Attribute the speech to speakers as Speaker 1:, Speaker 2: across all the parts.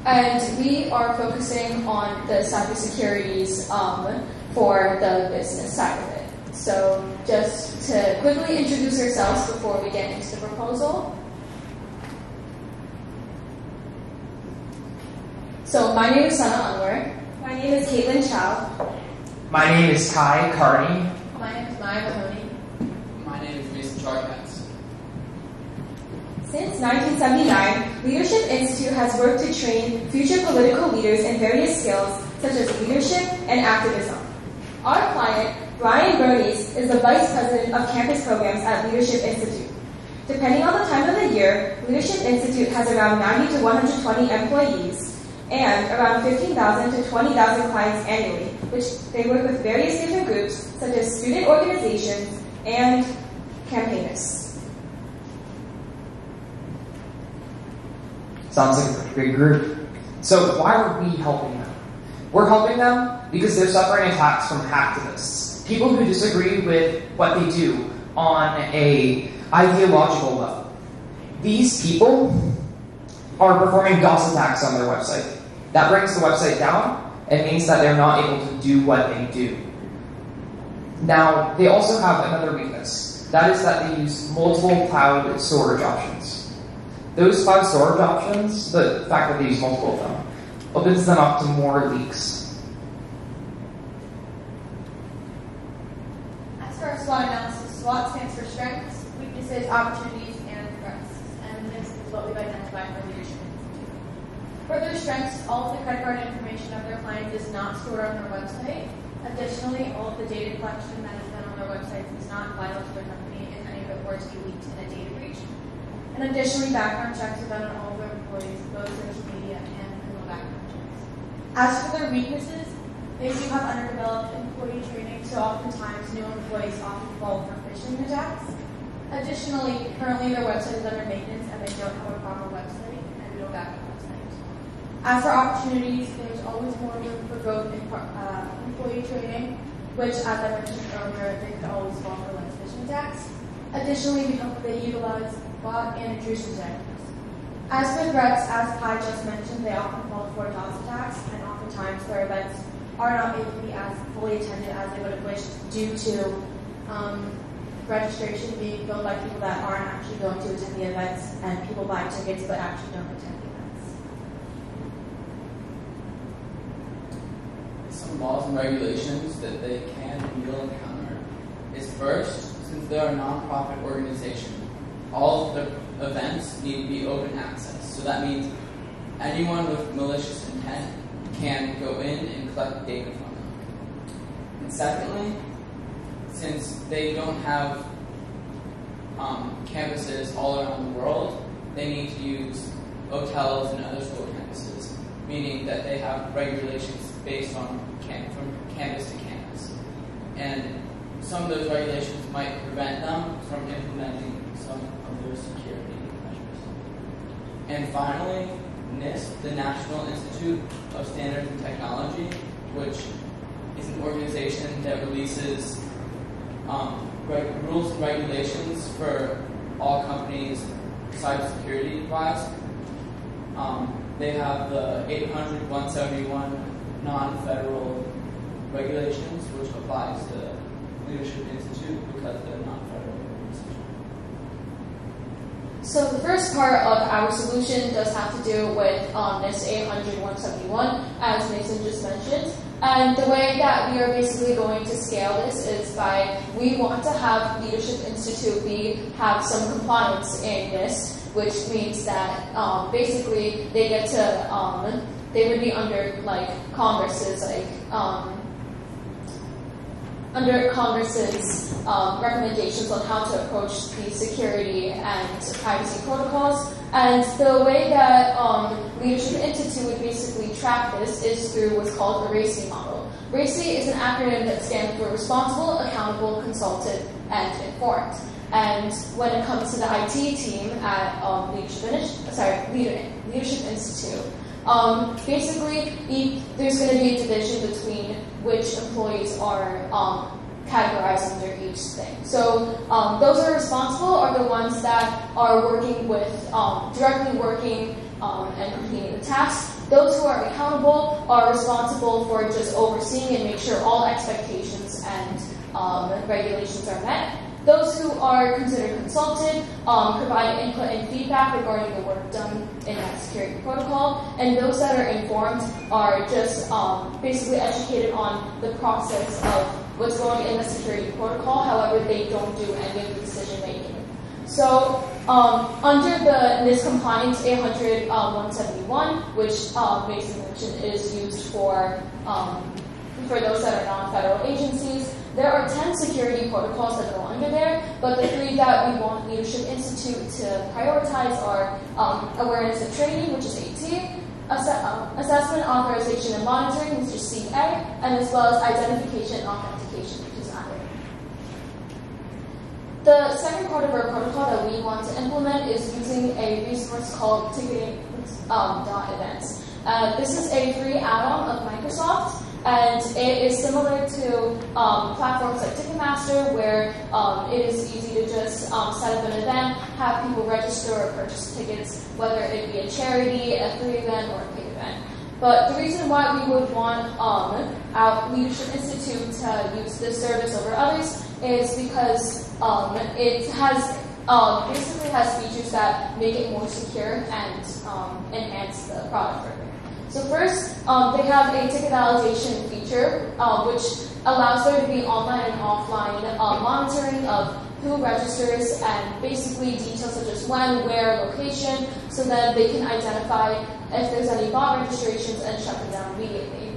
Speaker 1: And we are focusing on the cybersecurities for the business side of it. So just to quickly introduce ourselves before we get into the proposal. So my name is Sana Anwar.
Speaker 2: My name is Caitlin Chow.
Speaker 3: My name is Kai Carney.
Speaker 4: My name is Maya Mahoney.
Speaker 5: My name is Mason Charkatz.
Speaker 2: Since 1979, Leadership Institute has worked to train future political leaders in various skills such as leadership and activism. Our client, Brian Bernice, is the Vice President of Campus Programs at Leadership Institute. Depending on the time of the year, Leadership Institute has around 90 to 120 employees and around 15,000 to 20,000 clients annually, which they work with various different groups such as student organizations and campaigners.
Speaker 3: Sounds like a pretty big group. So why are we helping them? We're helping them because they're suffering attacks from hacktivists, people who disagree with what they do on an ideological level. These people are performing DOS attacks on their website. That brings the website down and means that they're not able to do what they do. Now, they also have another weakness. That is that they use multiple cloud storage options. Those cloud storage options, the fact that they use multiple of them, opens them up to more leaks.
Speaker 4: As for our SWOT analysis, SWOT stands for strengths, weaknesses, opportunities, and threats. And this is what we've identified for Leadership Institute. For their strengths, all of the credit card information of their clients is not stored on their website. Additionally, all of the data collection that is done on their websites is not vital to their company if any of it were to be leaked in a data breach. And additionally, background checks are done on all of their employees, both social media and criminal background checks. As for their weaknesses, they do have underdeveloped employee training, so oftentimes new employees often fall for phishing attacks. Additionally, currently their website is under maintenance and they don't have a proper website and no backup website. As for opportunities, there's always more room for growth in employee training, which, as I mentioned earlier, they could always fall for like phishing attacks. Additionally, they utilize bot and intrusion detectors. As for threats, as Kai just mentioned, they often fall for DOS attacks, and oftentimes their events are not able to be as fully attended as they would have wished due to registration being filled by people that aren't actually going to attend the events, and people buy tickets but actually don't attend the events.
Speaker 5: Some laws and regulations that they can and will encounter is first, since they're a nonprofit organization, all of the events need to be open access. So that means anyone with malicious intent can go in and collect data from them. And secondly, since they don't have campuses all around the world, they need to use hotels and other school campuses, meaning that they have regulations based on from campus to campus. And some of those regulations might prevent them from implementing some of their security measures. And finally, NIST, the National Institute of Standards and Technology, which is an organization that releases rules and regulations for all companies cybersecurity-wise. They have the 800-171 non-federal regulations, which applies to Leadership Institute because they're not federal organizations.
Speaker 1: So the first part of our solution does have to do with this 800-171, as Mason just mentioned. And the way that we are basically going to scale this is by, we want to have Leadership Institute have some compliance in this, which means that basically they get to, they would be under like Congress's recommendations on how to approach the security and privacy protocols. And the way that Leadership Institute would basically track this is through what's called the RACI model. RACI is an acronym that stands for Responsible, Accountable, Consulted, and Informed. And when it comes to the IT team at Leadership Institute, basically there's going to be a division between which employees are categorized under each thing. So those are responsible are the ones that are working with, directly working and completing the tasks. Those who are accountable are responsible for just overseeing and make sure all expectations and regulations are met. Those who are considered consulted provide input and feedback regarding the work done in that security protocol, and those that are informed are just basically educated on the process of what's going in the security protocol. However, they don't do any of the decision making. So under the NIST compliance 800-171, which Mason mentioned is used for those that are non-federal agencies, there are 10 security protocols that go under there, but the 3 that we want Leadership Institute to prioritize are awareness and training, which is AT, assessment, authorization, and monitoring, which is CA, and as well as identification and authentication, which is IO. The second part of our protocol that we want to implement is using a resource called ticketing.events. This is a free add-on of Microsoft, and it is similar to platforms like Ticketmaster, where it is easy to just set up an event, have people register or purchase tickets, whether it be a charity, a free event, or a paid event. But the reason why we would want our Leadership Institute to use this service over others is because it has basically has features that make it more secure and enhance the product further. So first, they have a ticket validation feature, which allows there to be online and offline monitoring of who registers and basically details such as when, where, location, so that they can identify if there's any bot registrations and shut them down immediately.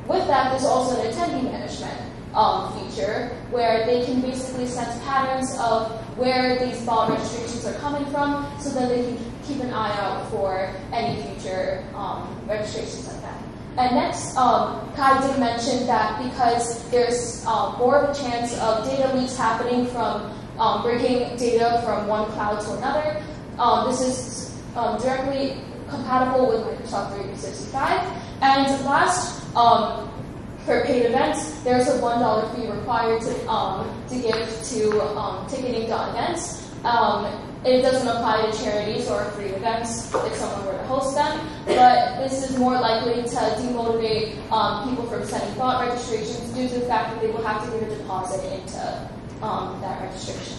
Speaker 1: With that, there's also an attendee management feature where they can basically sense patterns of where these bot registrations are coming from, so that they can keep an eye out for any future registrations like that. And next, Kai did mention that because there's more of a chance of data leaks happening from breaking data from one cloud to another, this is directly compatible with Microsoft 365. And last, for paid events, there's a $1 fee required to give to ticketing.events. It doesn't apply to charities or free events if someone were to host them, but this is more likely to demotivate people from sending bot registrations due to the fact that they will have to give a deposit into that registration.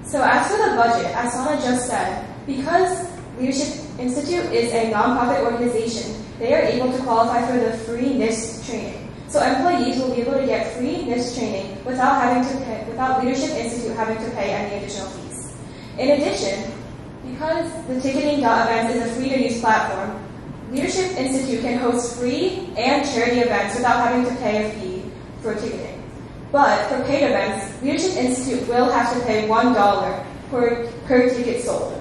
Speaker 2: So as for the budget, as Sana just said, because Leadership Institute is a nonprofit organization, they are able to qualify for the free NIST training. So employees will be able to get free NIST training without Leadership Institute having to pay any additional fees. In addition, because the ticketing.events is a free-to-use platform, Leadership Institute can host free and charity events without having to pay a fee for ticketing. But for paid events, Leadership Institute will have to pay $1 per ticket sold.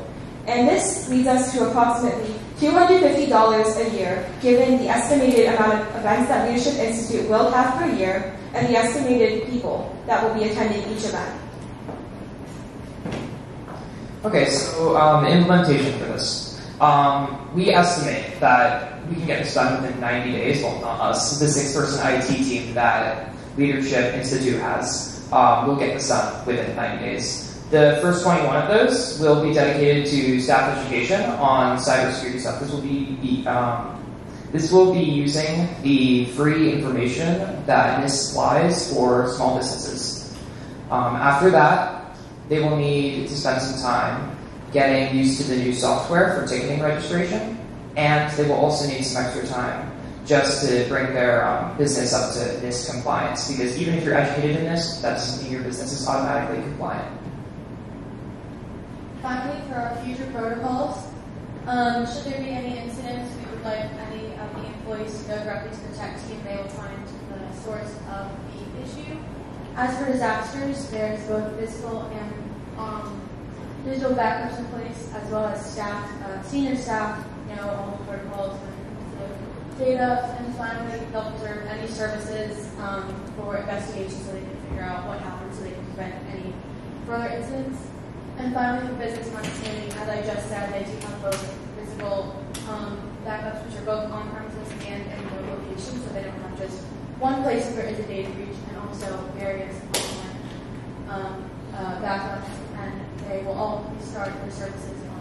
Speaker 2: And this leads us to approximately $250 a year, given the estimated amount of events that Leadership Institute will have per year and the estimated people that will be attending each event.
Speaker 3: Okay, so implementation for this. We estimate that we can get this done within 90 days. Well, not us, the 6-person IT team that Leadership Institute has will get this done within 90 days. The first 21 of those will be dedicated to staff education on cybersecurity stuff. This will be using the free information that NIST supplies for small businesses. After that, they will need to spend some time getting used to the new software for ticketing registration, and they will also need some extra time just to bring their business up to NIST compliance, because even if you're educated in NIST, that doesn't mean your business is automatically compliant.
Speaker 4: Finally, for our future protocols, should there be any incidents, we would like any of the employees to go directly to the tech team. They will find the source of the issue. As for disasters, there's both physical and digital backups in place, as well as staff, senior staff, know all the protocols when it comes to data. And finally, they'll preserve any services for investigation so they can figure out what happened so they can prevent any further incidents. And finally, for business continuity, as I just said, they do have both physical backups, which are both on-premises and in remote locations, so they don't have just one place where there is a data breach, and also various online backups, and they will all restart their services on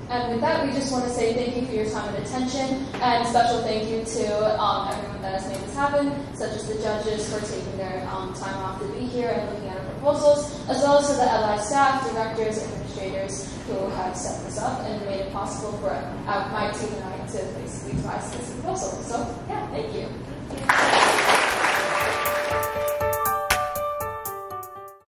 Speaker 1: And with that, we just want to say thank you for your time and attention, and special thank you to everyone that has made this happen, such as the judges for taking their time off to be here and looking at our proposals, as well as to the LI staff, directors, and administrators who have set this up and made it possible for my team and I to basically devise this proposal. So, yeah, thank you.